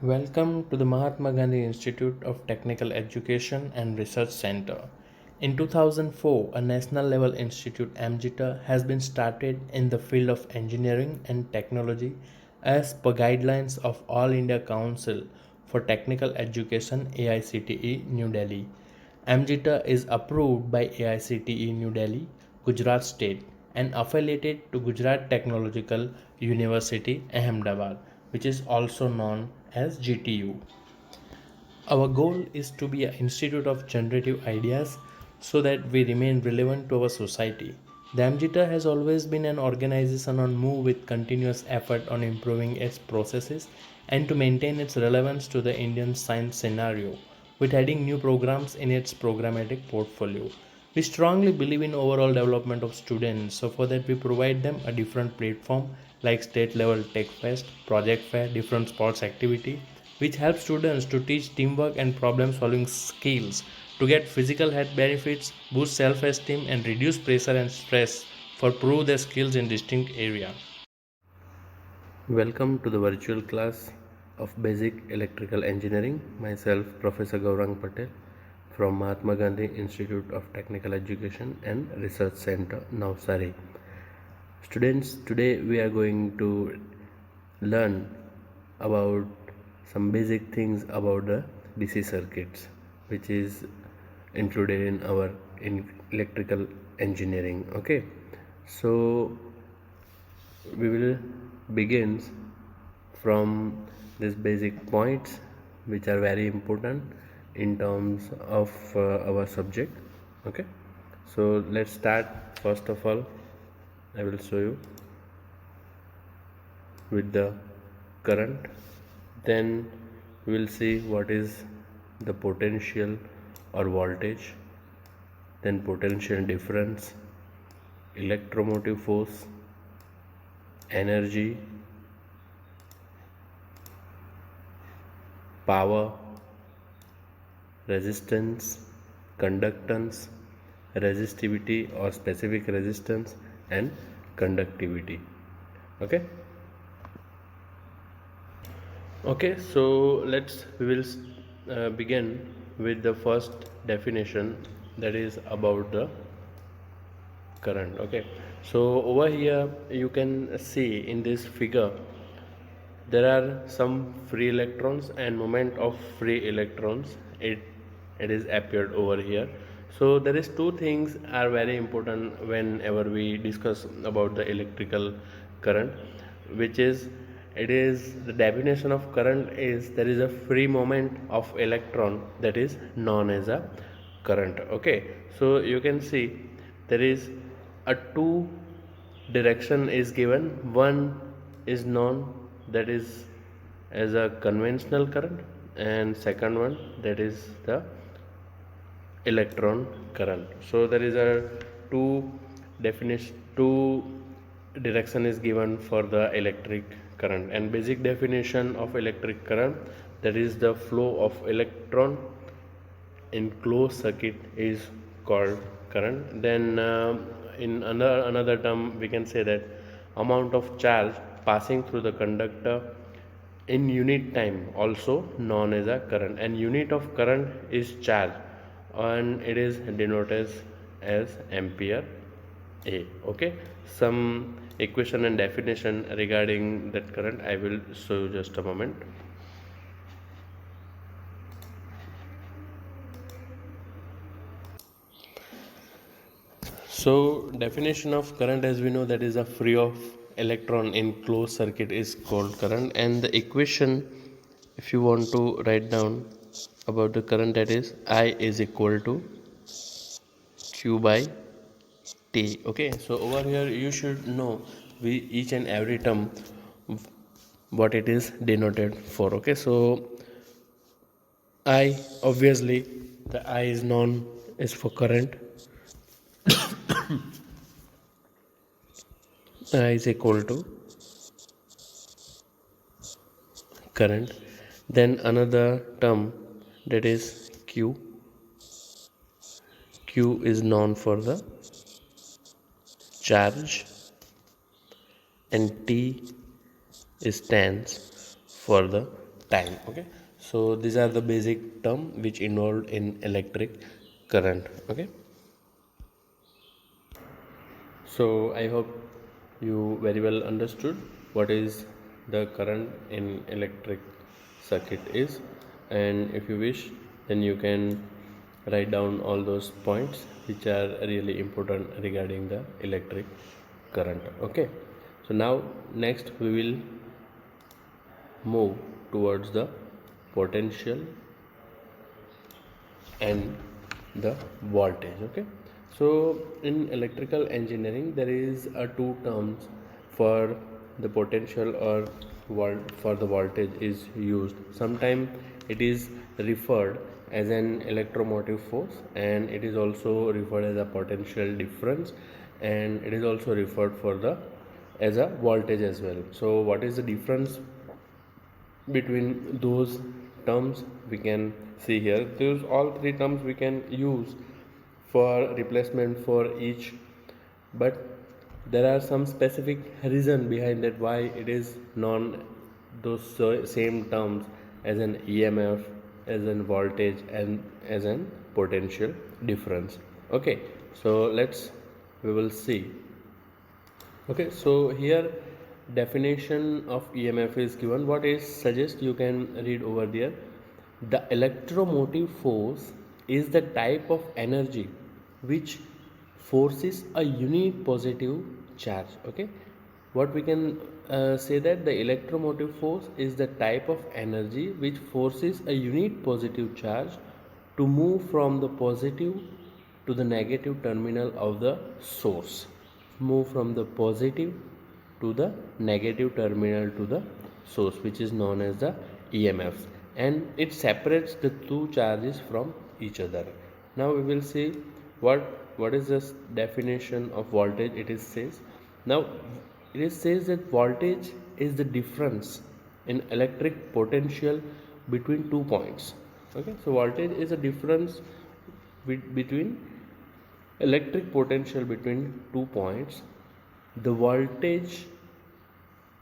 Welcome to the Mahatma Gandhi Institute of Technical Education and Research Center. In 2004, a national level institute MGITER has been started in the field of engineering and technology as per guidelines of All India Council for Technical Education AICTE New Delhi. MGITER is approved by AICTE New Delhi, Gujarat State and affiliated to Gujarat Technological University Ahmedabad, which is also known as GTU. Our goal is to be an institute of generative ideas so that we remain relevant to our society. The MGITER has always been an organization on move with continuous effort on improving its processes and to maintain its relevance to the Indian science scenario, with adding new programs in its programmatic portfolio. We strongly believe in overall development of students, so for that we provide them a different platform like state level tech fest, project fair, different sports activity, which helps students to teach teamwork and problem solving skills to get physical health benefits, boost self esteem, and reduce pressure and stress for prove their skills in distinct area. Welcome to the virtual class of Basic Electrical Engineering. Myself, Professor Gaurang Patel from Mahatma Gandhi Institute of Technical Education and Research Center, Navsari. Students, today we are going to learn about some basic things about the DC circuits, which is included in our electrical engineering. Okay, so we will begin from these basic points which are very important in terms of our subject. Okay, so let's start. First of all, I will show you with the current, then we will see what is the potential or voltage, then potential difference, electromotive force, energy, power, resistance, conductance, resistivity or specific resistance, and conductivity. Okay, so we will begin with the first definition, that is about the current. Okay, so over here you can see in this figure there are some free electrons and moment of free electrons. It is appeared over here. So there is two things are very important whenever we discuss about the electrical current, which is, it is the definition of current is there is a free moment of electron, that is known as a current. Okay, so you can see there is a two direction is given. One is known, that is as a conventional current, and second one, that is the electron current. So there is a two direction is given for the electric current. And basic definition of electric current, that is the flow of electron in closed circuit is called current. Then in another term we can say that amount of charge passing through the conductor in unit time also known as a current, and unit of current is charge and it is denoted as ampere a. Okay, some equation and definition regarding that current I will show you just a moment. So definition of current, as we know, that is a free of electron in closed circuit is called current. And the equation, if you want to write down about the current, that is I is equal to Q by T. Okay, so over here you should know we each and every term what it is denoted for. Okay, so I, obviously the I is known is for current. I is equal to current. Then another term, that is Q. Q is known for the charge, and T stands for the time. Okay, so these are the basic term which involved in electric current. Okay, so I hope you very well understood what is the current in electric circuit is, and if you wish then you can write down all those points which are really important regarding the electric current. Okay, so now next we will move towards the potential and the voltage. Okay, so in electrical engineering there is a two terms for the potential or for the voltage is used. Sometimes it is referred as an electromotive force, and it is also referred as a potential difference, and it is also referred for the as a voltage as well. So what is the difference between those terms we can see here? Those all three terms we can use for replacement for each, but there are some specific reason behind that why it is known those same terms as an EMF, as an voltage, and as an potential difference. Okay, so we will see. Okay, so here definition of EMF is given. What is suggest you can read over there. The electromotive force is the type of energy which forces a unit positive charge. Okay, what we can say that the electromotive force is the type of energy which forces a unit positive charge to move from the positive to the negative terminal of the source. Move from the positive to the negative terminal to the source, which is known as the EMF, and it separates the two charges from each other. Now we will see what is this definition of voltage. It is says, now it is says that voltage is the difference in electric potential between 2 points. Okay, so voltage is a difference between electric potential between 2 points. The voltage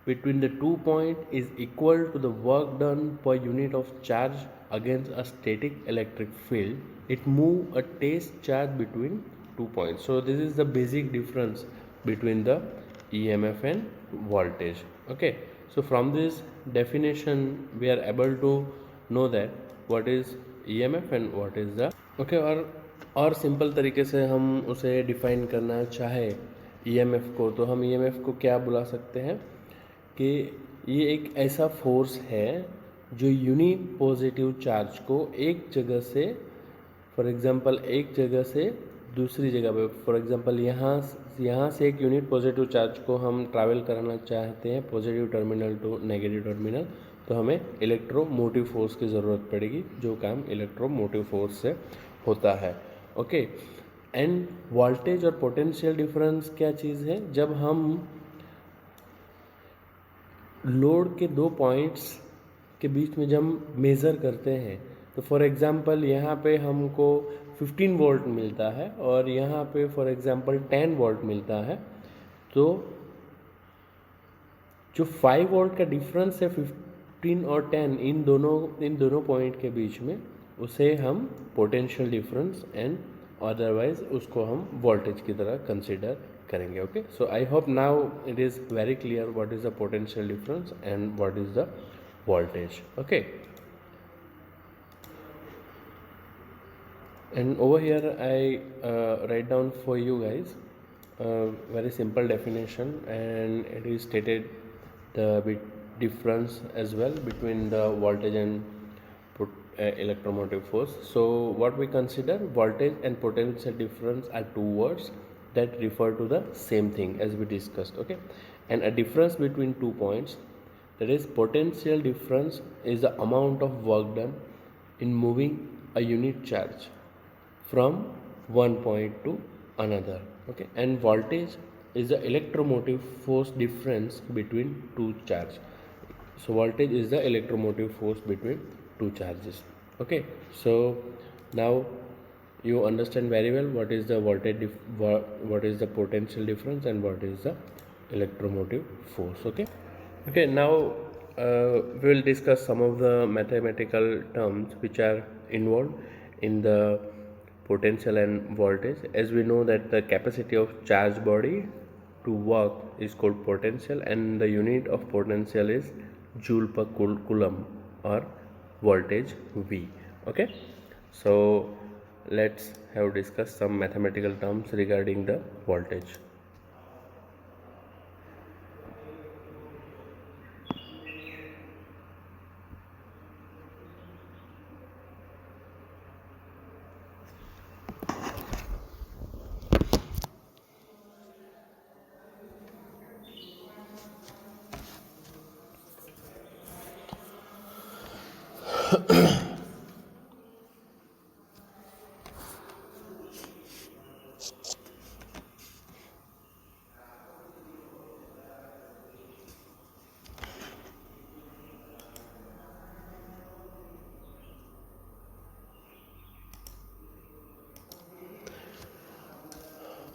between the 2 points is equal to the work done per unit of charge against a static electric field. It moves a test charge between 2 points. So this is the basic difference between the EMF and voltage. Okay, so from this definition we are able to know that what is EMF and what is the okay, और simple तरीके से हम उसे define करना चाहे EMF को, तो हम EMF को क्या बुला सकते हैं कि ये एक ऐसा फोर्स है जो यूनिट पॉजिटिव चार्ज को एक जगह से, फॉर एग्जांपल एक जगह से दूसरी जगह पे, फॉर एग्जांपल यहाँ से एक यूनिट पॉजिटिव चार्ज को हम ट्रैवल कराना चाहते हैं positive terminal to negative terminal, तो हमें इलेक्ट्रोमोटिव फोर्स की ज़रूरत पड़ेगी, जो काम इलेक्ट्रोमोटिव फोर्स से होता है. ओके, एंड वोल्टेज और पोटेंशियल डिफरेंस क्या चीज़ है? जब हम लोड के 2 पॉइंट्स के बीच में जब मेज़र करते हैं, तो फॉर एग्जांपल यहाँ पे हमको 15 वोल्ट मिलता है और यहाँ पे फॉर एग्जांपल 10 वोल्ट मिलता है, तो जो 5 वोल्ट का डिफरेंस है 15 और 10 इन दोनों पॉइंट के बीच में, उसे हम पोटेंशियल डिफरेंस एंड अदरवाइज उसको हम वोल्टेज की तरह कंसिडर करेंगे. Okay, so I hope now it is very clear what is the potential difference and what is the voltage. Okay, and over here I write down for you guys a very simple definition, and it is stated the difference as well between the voltage and electromotive force. So what we consider, voltage and potential difference are two words that refer to the same thing as we discussed. Okay, and a difference between 2 points, that is potential difference, is the amount of work done in moving a unit charge from one point to another. Okay, and voltage is the electromotive force difference between two charges. So voltage is the electromotive force between two charges. Okay, so now you understand very well what is the voltage what is the potential difference and what is the electromotive force. Okay, now we will discuss some of the mathematical terms which are involved in the potential and voltage. As we know that the capacity of charged body to work is called potential, and the unit of potential is joule per coulomb or voltage V. Okay, so let's have discussed some mathematical terms regarding the voltage.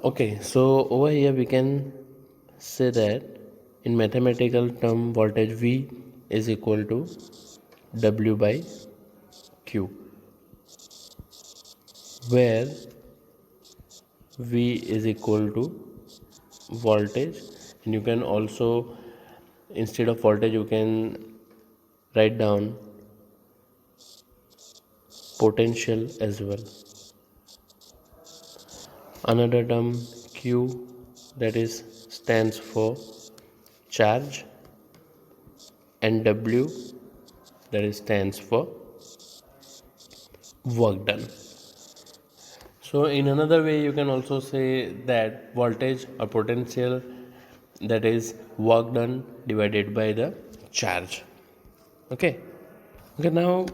Okay, so over here we can say that in mathematical term voltage V is equal to W by Q, where V is equal to voltage, and you can also, instead of voltage, you can write down potential as well. Another term Q, that is stands for charge, and W, that is stands for work done. So in another way you can also say that voltage or potential, that is work done divided by the charge. Okay. Okay, now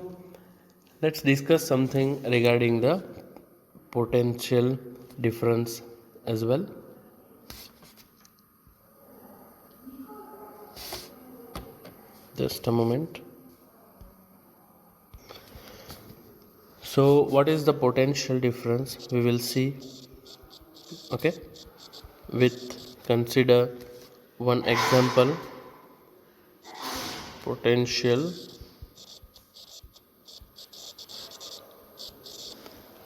let's discuss something regarding the potential difference as well. Just a moment. So what is the potential difference? We will see. Okay, with consider one example, potential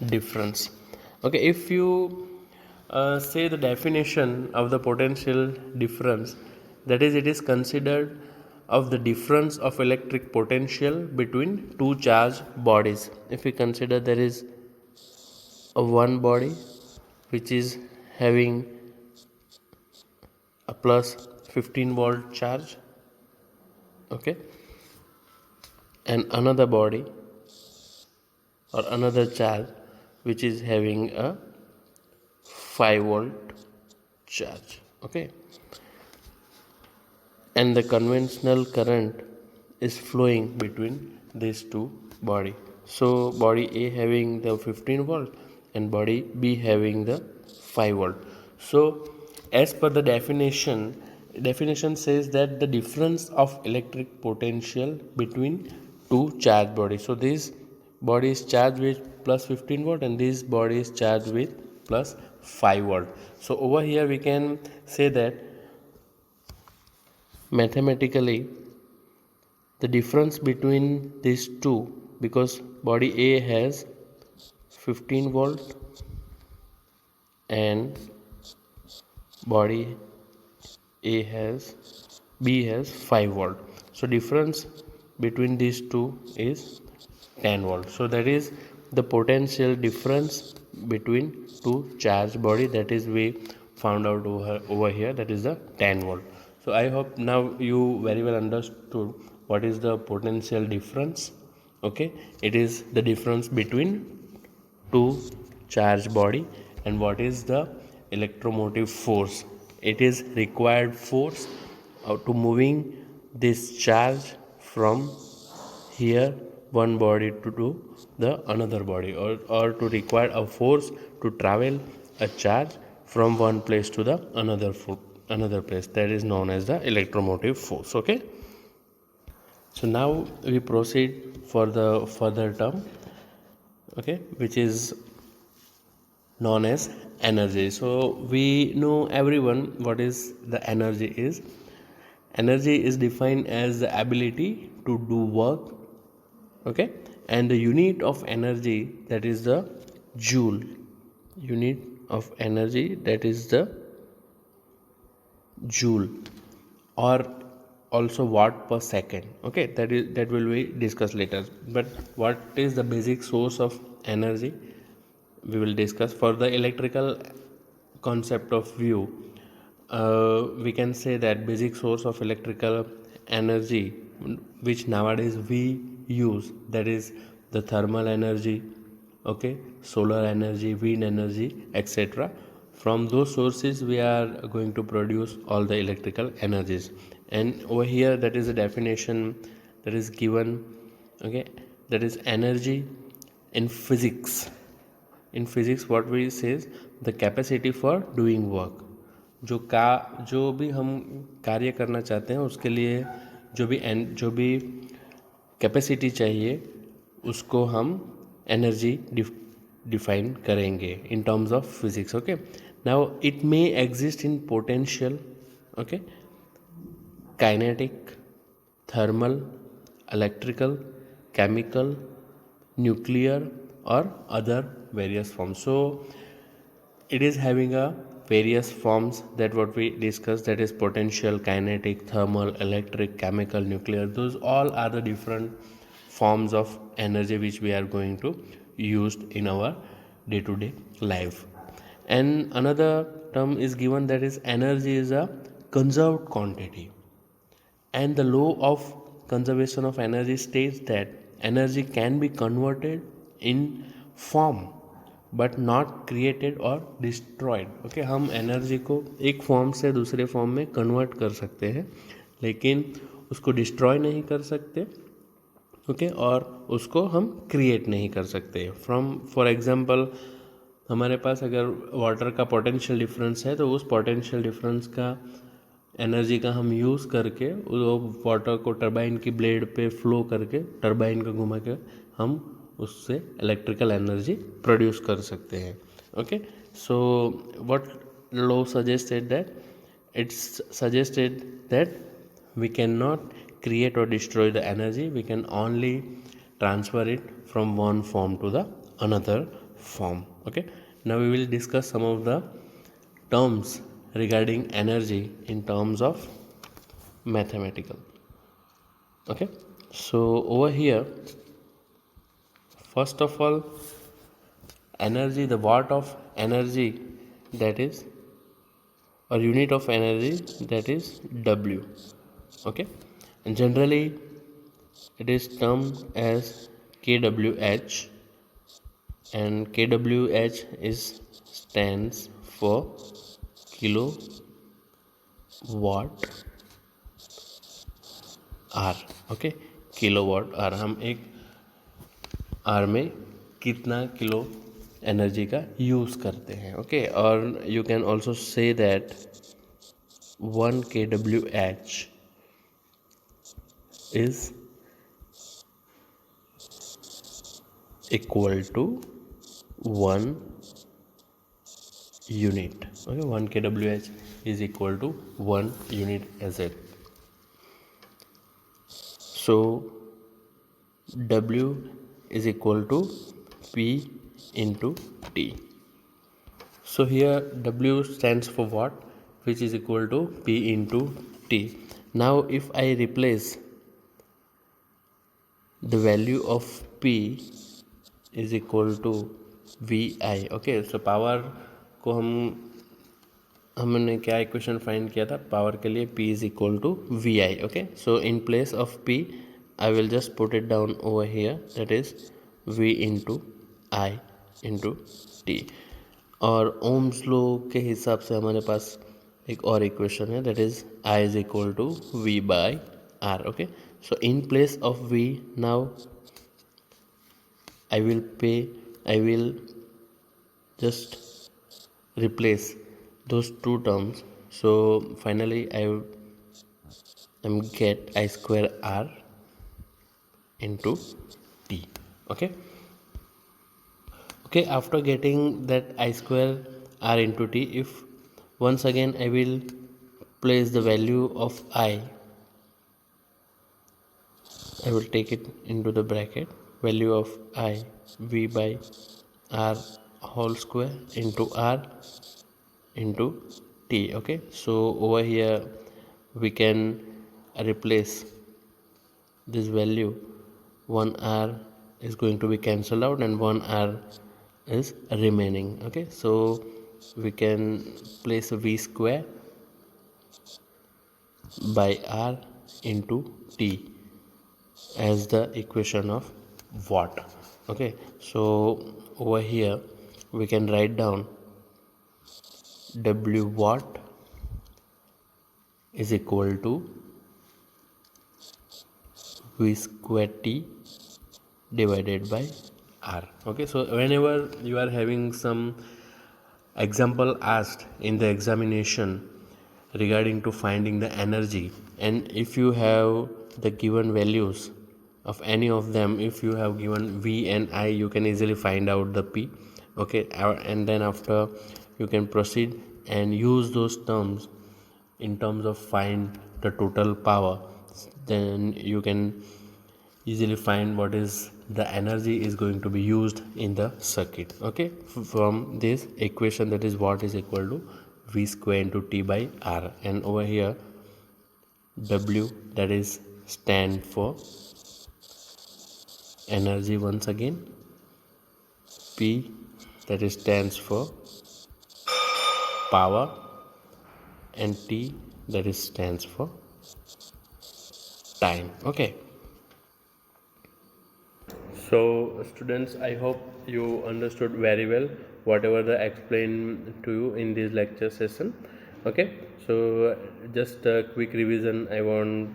difference. Okay, if you say the definition of the potential difference, that is, it is considered of the difference of electric potential between two charged bodies. If we consider there is a one body which is having a plus 15-volt charge, okay, and another body or another charge which is having a 5-volt charge, okay, and the conventional current is flowing between these two body. So body A having the 15 volt and body B having the 5 volt. So as per the definition says that the difference of electric potential between two charged bodies. So this body is charged with plus 15 volt and this body is charged with plus 5 volt. So over here we can say that mathematically the difference between these two, because body A has 15 volt and body B has 5 volt, so difference between these two is 10 volt. So that is the potential difference between two charged body, that is we found out over here, that is the 10 volt. So I hope now you very well understood what is the potential difference. Okay, it is the difference between two charged body. And what is the electromotive force? It is required force to moving this charge from here one body to the another body, or to require a force to travel a charge from one place to the another place, that is known as the electromotive force. Okay, so now we proceed for the further term, okay, which is known as energy. So we know everyone what is the energy is. Energy is defined as the ability to do work, okay, and the unit of energy, that is the joule. Unit of energy, that is the joule, or also watt per second. Okay, that will be discussed later. But what is the basic source of energy, we will discuss. For the electrical concept of view, we can say that basic source of electrical energy which nowadays we use, that is the thermal energy, okay, solar energy, wind energy, etc. From those sources we are going to produce all the electrical energies. And over here, that is a definition that is given, okay, that is energy in physics. In physics what we say is the capacity for doing work. जो भी हम कार्य करना चाहते हैं उसके लिए जो भी कैपेसिटी चाहिए उसको हम एनर्जी डिफाइन करेंगे in terms of physics. Okay, now it may exist in potential, okay, kinetic, thermal, electrical, chemical, nuclear, or other various forms. So it is having a various forms, that what we discussed, that is potential, kinetic, thermal, electric, chemical, nuclear. Those all are the different forms of energy which we are going to use in our day-to-day life. And another term is given, that is energy is a conserved quantity. And the law of conservation of energy states that energy can be converted in form but not created or destroyed. Okay, हम energy को एक form से दूसरे form में convert कर सकते हैं, लेकिन उसको डिस्ट्रॉय नहीं कर सकते, ओके, और उसको हम क्रिएट नहीं कर सकते. फॉर एग्जांपल, हमारे पास अगर वाटर का पोटेंशियल डिफरेंस है तो उस पोटेंशियल डिफरेंस का एनर्जी का हम यूज़ करके वो वाटर को टरबाइन की ब्लेड पे फ्लो करके टरबाइन को घुमा के हम उससे इलेक्ट्रिकल एनर्जी प्रोड्यूस कर सकते हैं. Okay, so what law suggested that it's suggested that we cannot create or destroy the energy, we can only transfer it from one form to the another form. Okay, now we will discuss some of the terms regarding energy in terms of mathematical. Okay, so over here, first of all, energy, the watt of energy, that is, or unit of energy, that is W. Okay, and generally it is termed as kWh, and kWh is stands for kilowatt hour. Okay, kilowatt hour, हम एक are में कितना kilo energy का use करते हैं. Okay, और you can also say that 1 kWh is equal to 1 unit. Okay, 1 kWh is equal to 1 unit as it. So W is equal to P into T. So here W stands for watt, which is equal to P into T. Now if I replace the value of P is equal to VI. Okay, so power को हमने क्या equation find किया था power के लिए, P is equal to VI. Okay, so in place of P I will just put it down over here, that is V into I into T. और Ohm's law के हिसाब से हमारे पास एक और इक्वेशन है, that is I is equal to V by R. Okay, so in place of V, now I will just replace those two terms. So finally I am get I square R into T. Okay, after getting that I square R into T, if once again I will place the value of I I will take it into the bracket, value of I V by R whole square into R into T. Okay, so over here we can replace this value. 1 R is going to be cancelled out and 1 R is remaining. Okay, so we can place V square by R into T as the equation of watt. Okay, so over here we can write down W watt is equal to V square T divided by R. Okay, so whenever you are having some example asked in the examination regarding to finding the energy, and if you have the given values of any of them, if you have given V and I, you can easily find out the P. Okay, and then after you can proceed and use those terms in terms of find the total power, then you can easily find what is the energy is going to be used in the circuit. Okay, from this equation, that is watt is equal to V square into T by R, and over here W, that is stand for energy once again, P, that is stands for power, and T, that is stands for time. Okay, so students, I hope you understood very well whatever the explained to you in this lecture session. Okay, so just a quick revision I want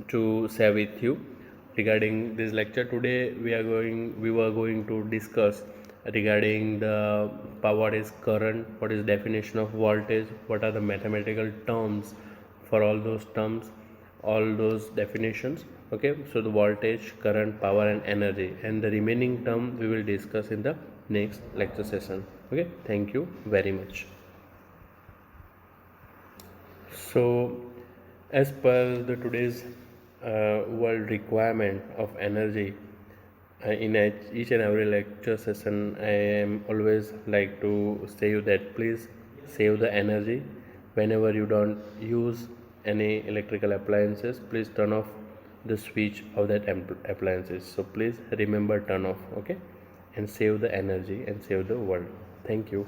to share with you regarding this lecture. Today we were going to discuss regarding the power is current, what is definition of voltage, what are the mathematical terms for all those terms, all those definitions. Okay, so the voltage, current, power and energy, and the remaining term we will discuss in the next lecture session. Okay, thank you very much. So as per the today's world requirement of energy, in each and every lecture session I am always like to say you that please save the energy. Whenever you don't use any electrical appliances, please turn off the switch of that appliances. So please remember, turn off. Okay, and save the energy and save the world. Thank you.